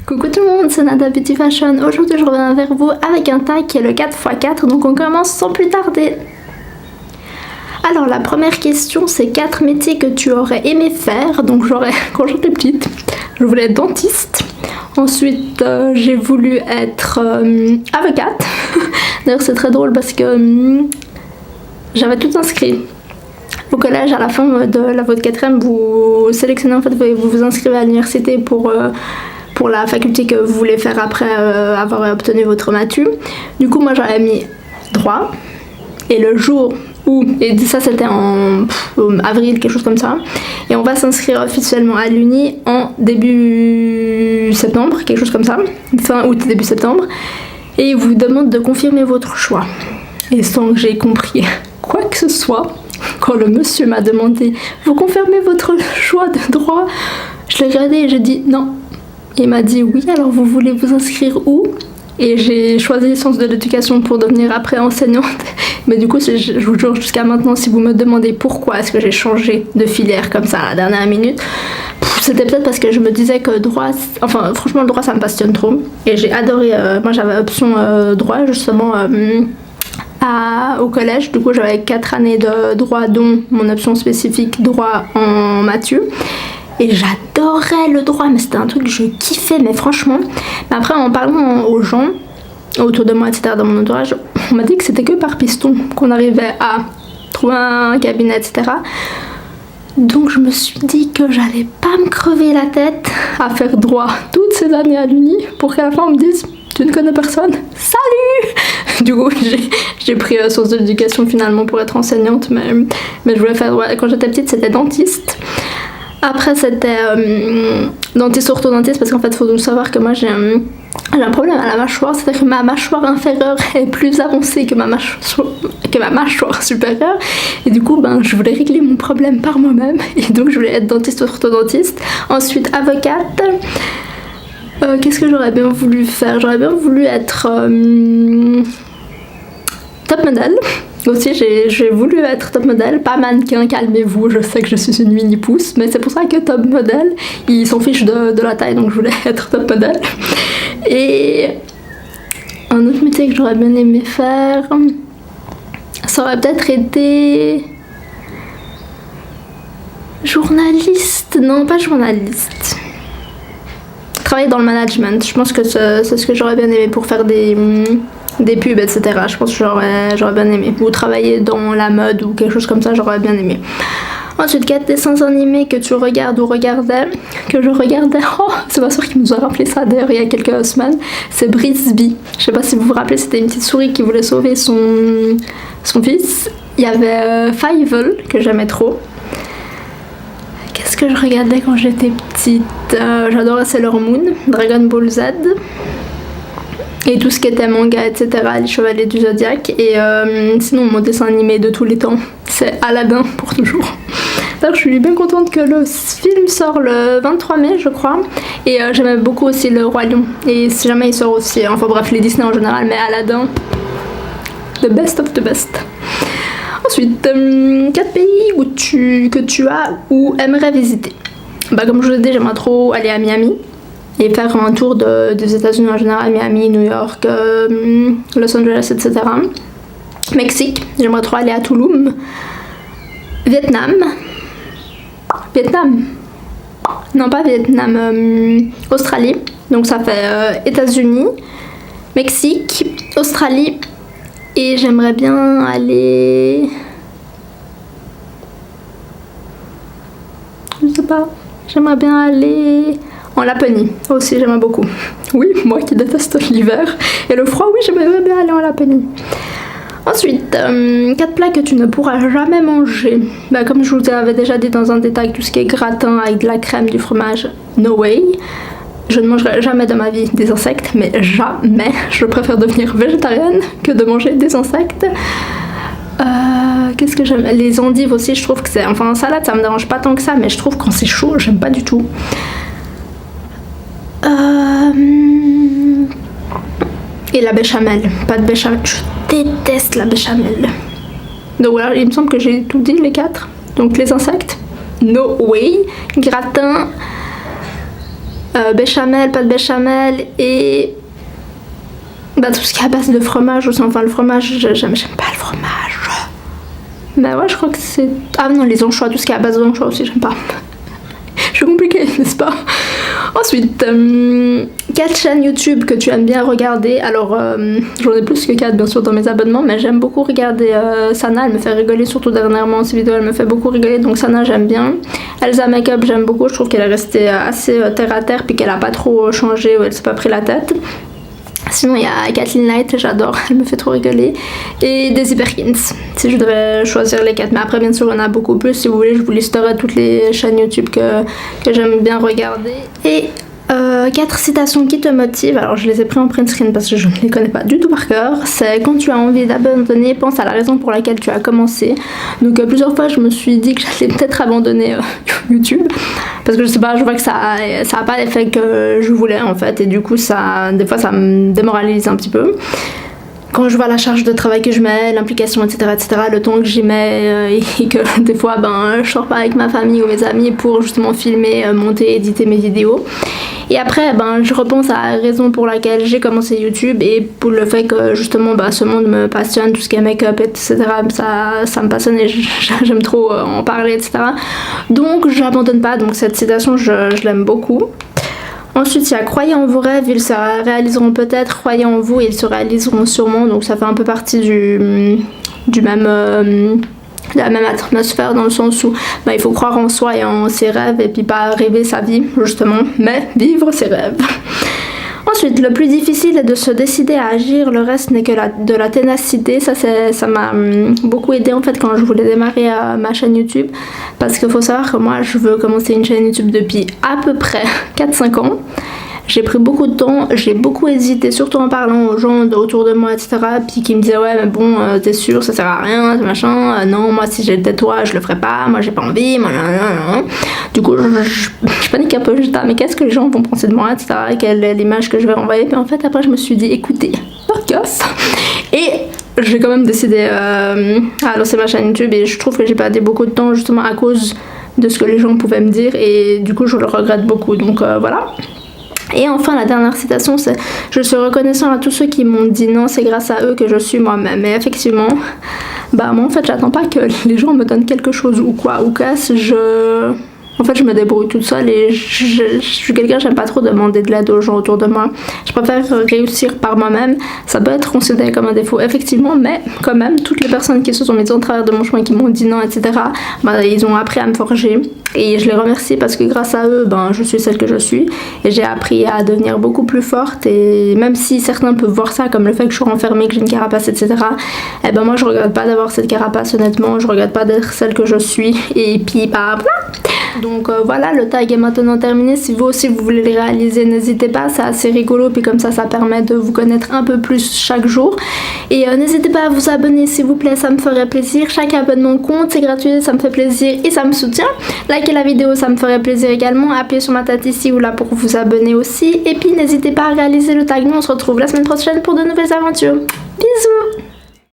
Coucou tout le monde, c'est Nada Beauty Fashion. Aujourd'hui je reviens vers vous avec un tag qui est le 4x4, donc on commence sans plus tarder. Alors la première question, c'est 4 métiers que tu aurais aimé faire. Donc quand j'étais petite, je voulais être dentiste. Ensuite j'ai voulu être avocate. D'ailleurs c'est très drôle parce que j'avais tout inscrit. Au collège, à la fin de votre 4e, vous sélectionnez en fait, vous vous inscrivez à l'université pour la faculté que vous voulez faire après avoir obtenu votre matu. Du coup, moi j'avais mis droit. Et le jour où, et ça c'était en avril, quelque chose comme ça, et on va s'inscrire officiellement à l'Uni en début septembre, quelque chose comme ça, fin août, début septembre, et il vous demande de confirmer votre choix. Et sans que j'ai compris quoi que ce soit, quand le monsieur m'a demandé « Vous confirmez votre choix de droit ?» Je l'ai regardé et j'ai dit « Non ». Il m'a dit « Oui, alors vous voulez vous inscrire où ?» Et j'ai choisi sciences de l'éducation pour devenir après enseignante. Mais du coup, je vous jure, jusqu'à maintenant, si vous me demandez pourquoi est-ce que j'ai changé de filière comme ça à la dernière minute, c'était peut-être parce que je me disais que droit, enfin franchement le droit ça me passionne trop. Et j'ai adoré, moi j'avais option droit justement au collège. Du coup j'avais 4 années de droit dont mon option spécifique droit en maths. Et j'adorais le droit, mais c'était un truc que je kiffais, mais franchement. Mais après, en parlant aux gens autour de moi, etc., dans mon entourage, on m'a dit que c'était que par piston qu'on arrivait à trouver un cabinet, etc. Donc je me suis dit que j'allais pas me crever la tête à faire droit toutes ces années à l'Uni pour qu'à la fin on me dise « Tu ne connais personne ? Salut !» Du coup, j'ai pris sciences de l'éducation finalement pour être enseignante, mais je voulais faire droit. Quand j'étais petite, c'était dentiste. Après c'était dentiste orthodontiste parce qu'en fait il faut savoir que moi j'ai un problème à la mâchoire, c'est-à-dire que ma mâchoire inférieure est plus avancée que ma mâchoire supérieure et du coup je voulais régler mon problème par moi-même et donc je voulais être dentiste orthodontiste. Ensuite avocate. Qu'est-ce que j'aurais bien voulu faire? J'aurais bien voulu être top model. Aussi j'ai voulu être top model, pas mannequin, calmez-vous, je sais que je suis une mini pouce, mais c'est pour ça que top model, ils s'en fichent de la taille, donc je voulais être top model. Et un autre métier que j'aurais bien aimé faire, ça aurait peut-être été journaliste, non pas journaliste, travailler dans le management. Je pense que c'est ce que j'aurais bien aimé pour faire des pubs, etc. Je pense que j'aurais bien aimé. Ou travailler dans la mode ou quelque chose comme ça, j'aurais bien aimé. Ensuite, 4 dessins animés que tu regardes ou regardais, que je regardais. Oh, c'est ma soeur qui nous a rappelé ça d'ailleurs il y a quelques semaines. C'est Brisby. Je sais pas si vous vous rappelez, c'était une petite souris qui voulait sauver son fils. Il y avait Fievel que j'aimais trop. Qu'est-ce que je regardais quand j'étais petite? J'adorais Sailor Moon, Dragon Ball Z. Et tout ce qui était manga, etc., les Chevaliers du Zodiaque. Et sinon, mon dessin animé de tous les temps, c'est Aladdin pour toujours. Alors, je suis bien contente que le film sort le 23 mai, je crois. Et j'aimais beaucoup aussi Le Roi Lion. Et si jamais il sort aussi, enfin bref, les Disney en général, mais Aladdin, the best of the best. Ensuite, 4 pays que tu as ou aimerais visiter. Comme je vous l'ai dit, j'aimerais trop aller à Miami. Et faire un tour des États-Unis en général, Miami, New York, Los Angeles, etc. Mexique, j'aimerais trop aller à Tulum. Vietnam. Non, pas Vietnam, Australie. Donc ça fait États-Unis, Mexique, Australie. Et j'aimerais bien aller. Je sais pas. J'aimerais bien aller en Laponie, aussi j'aimerais beaucoup. Oui, moi qui déteste l'hiver et le froid, oui j'aimerais bien aller en Laponie. Ensuite, 4 plats que tu ne pourras jamais manger. Comme je vous avais déjà dit dans un détail, tout ce qui est gratin avec de la crème, du fromage, no way. Je ne mangerai jamais de ma vie des insectes, mais jamais. Je préfère devenir végétarienne que de manger des insectes. Qu'est-ce que j'aime? Les endives aussi, je trouve que c'est... Enfin en salade ça me dérange pas tant que ça, mais je trouve quand c'est chaud, j'aime pas du tout. Et la béchamel, pas de béchamel, je déteste la béchamel. Donc voilà, il me semble que j'ai tout dit, les 4. Donc les insectes, no way. Gratin, béchamel, pâte béchamel et bah, tout ce qui est à base de fromage aussi. Enfin, le fromage, j'aime pas le fromage. Bah ouais, je crois que c'est... Ah non, les anchois, tout ce qui est à base d'anchois aussi, j'aime pas. Je suis compliquée, n'est-ce pas? Ensuite, 4 chaînes YouTube que tu aimes bien regarder. Alors, j'en ai plus que 4 bien sûr dans mes abonnements, mais j'aime beaucoup regarder Sana, elle me fait rigoler, surtout dernièrement, ces vidéos, elle me fait beaucoup rigoler, donc Sana j'aime bien. Elsa Makeup j'aime beaucoup, je trouve qu'elle est restée assez terre à terre, puis qu'elle a pas trop changé, ou elle s'est pas pris la tête. Sinon il y a Kathleen Light, j'adore, elle me fait trop rigoler. Et Daisy Perkins, si je devais choisir les 4. Mais après bien sûr il y en a beaucoup plus, si vous voulez je vous listerai toutes les chaînes YouTube que j'aime bien regarder. Et 4 citations qui te motivent. Alors je les ai pris en print screen parce que je ne les connais pas du tout par cœur. C'est: quand tu as envie d'abandonner, pense à la raison pour laquelle tu as commencé. Donc plusieurs fois je me suis dit que j'allais peut-être abandonner YouTube, parce que je sais pas, je vois que ça a pas l'effet que je voulais en fait, et du coup des fois ça me démoralise un petit peu. Quand je vois la charge de travail que je mets, l'implication, etc., le temps que j'y mets, et que des fois je sors pas avec ma famille ou mes amis pour justement filmer, monter, éditer mes vidéos. Et après je repense à la raison pour laquelle j'ai commencé YouTube, et pour le fait que justement ce monde me passionne, tout ce qui est make-up, etc., ça me passionne et j'aime trop en parler, etc. Donc je n'abandonne pas, donc cette citation je l'aime beaucoup. Ensuite, il y a: croyez en vos rêves, ils se réaliseront peut-être, croyez en vous, ils se réaliseront sûrement. Donc ça fait un peu partie de la même atmosphère, dans le sens où il faut croire en soi et en ses rêves, et puis pas rêver sa vie justement, mais vivre ses rêves. Ensuite, le plus difficile est de se décider à agir, le reste n'est que de la ténacité. Ça m'a beaucoup aidé en fait quand je voulais démarrer ma chaîne YouTube, parce qu'il faut savoir que moi je veux commencer une chaîne YouTube depuis à peu près 4-5 ans. J'ai pris beaucoup de temps, j'ai beaucoup hésité, surtout en parlant aux gens autour de moi, etc. Puis qui me disaient: ouais mais bon, t'es sûr, ça sert à rien, machin. Non, moi si j'étais toi, je le ferais pas, moi j'ai pas envie, moi non. Du coup, je panique un peu, je dis: ah, mais qu'est-ce que les gens vont penser de moi, etc. Quelle est l'image que je vais renvoyer. Puis en fait, après, je me suis dit: écoutez, focus. Et j'ai quand même décidé à lancer ma chaîne YouTube, et je trouve que j'ai perdu beaucoup de temps justement à cause de ce que les gens pouvaient me dire, et du coup, je le regrette beaucoup. Donc voilà. Et enfin, la dernière citation, c'est: je suis reconnaissant à tous ceux qui m'ont dit non, c'est grâce à eux que je suis moi-même. Et effectivement, moi en fait j'attends pas que les gens me donnent quelque chose ou quoi, ou qu'est-ce, en fait je me débrouille toute seule, et je suis quelqu'un, j'aime pas trop demander de l'aide aux gens autour de moi. Je préfère réussir par moi-même. Ça peut être considéré comme un défaut effectivement, mais quand même toutes les personnes qui se sont mises en travers de mon chemin, qui m'ont dit non, etc., ils ont appris à me forger, et je les remercie parce que grâce à eux je suis celle que je suis, et j'ai appris à devenir beaucoup plus forte. Et même si certains peuvent voir ça comme le fait que je suis renfermée, que j'ai une carapace, etc., moi je regrette pas d'avoir cette carapace, honnêtement. Je regrette pas d'être celle que je suis, et puis voilà. Donc voilà, le tag est maintenant terminé. Si vous aussi vous voulez le réaliser, n'hésitez pas, c'est assez rigolo, puis comme ça permet de vous connaître un peu plus chaque jour. Et n'hésitez pas à vous abonner s'il vous plaît, ça me ferait plaisir. Chaque abonnement compte, c'est gratuit, ça me fait plaisir et ça me soutient. Likez la vidéo, ça me ferait plaisir également. Appuyez sur ma tête ici ou là pour vous abonner aussi. Et puis n'hésitez pas à réaliser le tag. Nous on se retrouve la semaine prochaine pour de nouvelles aventures. Bisous.